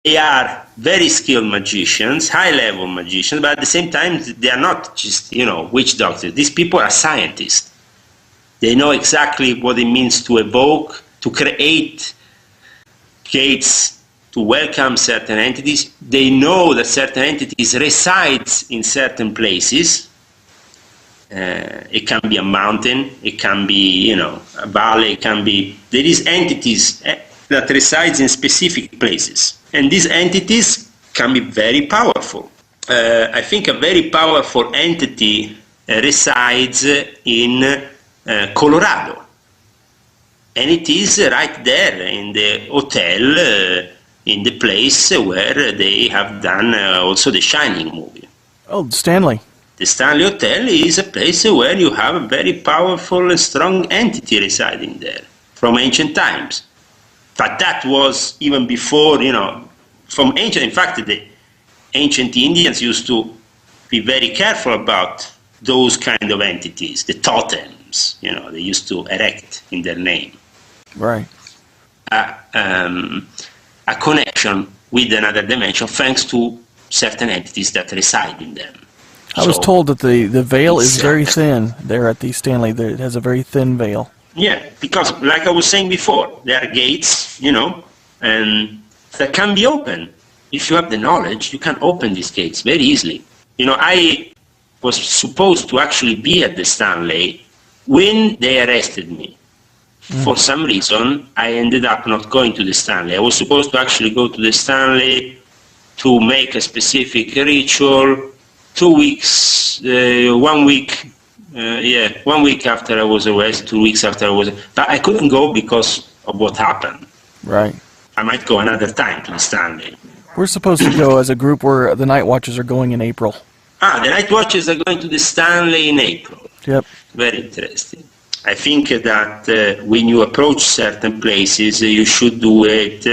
They are very skilled magicians, high-level magicians, but at the same time, they are not just, witch doctors. These people are scientists. They know exactly what it means to evoke, to create gates, to welcome certain entities. They know that certain entities resides in certain places. It can be a mountain, it can be, a valley, it can be... There is entities that resides in specific places. And these entities can be very powerful. I think a very powerful entity resides in Colorado. And it is right there in the hotel, in the place where they have done also the Shining movie. Oh, Stanley. The Stanley Hotel is a place where you have a very powerful and strong entity residing there from ancient times. But that was even before, from ancient. In fact, the ancient Indians used to be very careful about those kind of entities, the totems, they used to erect in their name. Right. A connection with another dimension thanks to certain entities that reside in them. I was told that the veil is very thin there at the Stanley. It has a very thin veil. Yeah, because like I was saying before, there are gates, and that can be open. If you have the knowledge, you can open these gates very easily. I was supposed to actually be at the Stanley when they arrested me. For some reason, I ended up not going to the Stanley. I was supposed to actually go to the Stanley to make a specific ritual. 2 weeks, 1 week, 1 week after I was arrested, 2 weeks after I was, but I couldn't go because of what happened. Right. I might go another time to the Stanley. We're supposed to go as a group where the Night Watchers are going in April. The Night Watchers are going to the Stanley in April. Yep. Very interesting. I think that when you approach certain places, you should do it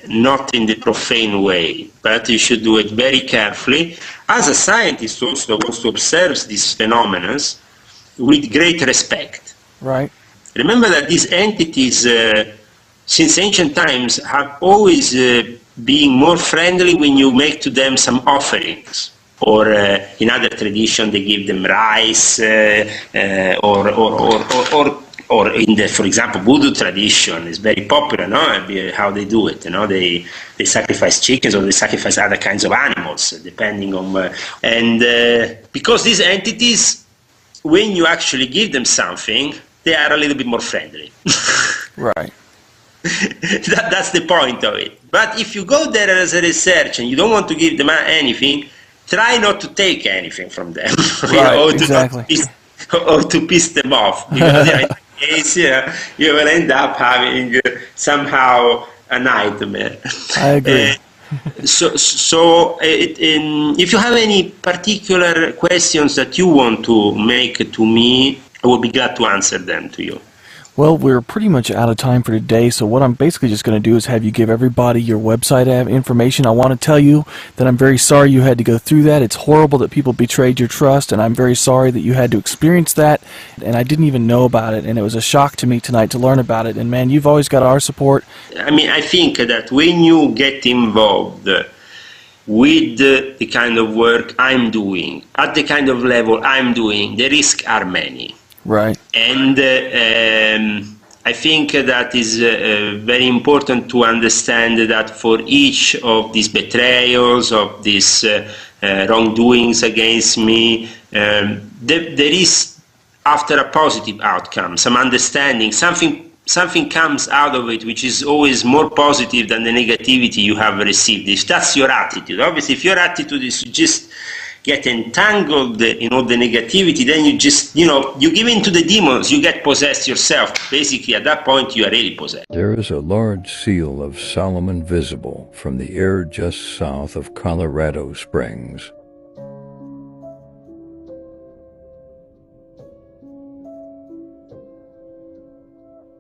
not in the profane way, but you should do it very carefully. As a scientist also observes these phenomena with great respect. Right. Remember that these entities, since ancient times, have always been more friendly when you make to them some offerings. Or in other tradition, they give them rice, or in the, for example, Voodoo tradition is very popular, how they do it. They sacrifice chickens or they sacrifice other kinds of animals, depending on. Because these entities, when you actually give them something, they are a little bit more friendly. Right. That's the point of it. But if you go there as a research and you don't want to give them anything, try not to take anything from them. Right, exactly. Or to piss them off. Because in case, you will end up having somehow a nightmare. I agree. If you have any particular questions that you want to make to me, I will be glad to answer them to you. Well, we're pretty much out of time for today, so what I'm basically just going to do is have you give everybody your website information. I want to tell you that I'm very sorry you had to go through that. It's horrible that people betrayed your trust, and I'm very sorry that you had to experience that, and I didn't even know about it, and it was a shock to me tonight to learn about it, and man, you've always got our support. I think that when you get involved with the kind of work I'm doing, at the kind of level I'm doing, the risks are many. Right. And I think that is very important to understand that for each of these betrayals, of these wrongdoings against me, there is, after a positive outcome, some understanding, something comes out of it which is always more positive than the negativity you have received. If that's your attitude. Obviously, if your attitude is to just get entangled in all the negativity, then you just, you give in to the demons, you get possessed yourself. Basically, at that point, you are really possessed. There is a large seal of Solomon visible from the air just south of Colorado Springs.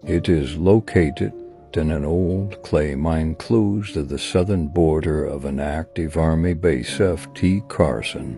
It is located in an old clay mine close to the southern border of an active Army base, F.T. Carson.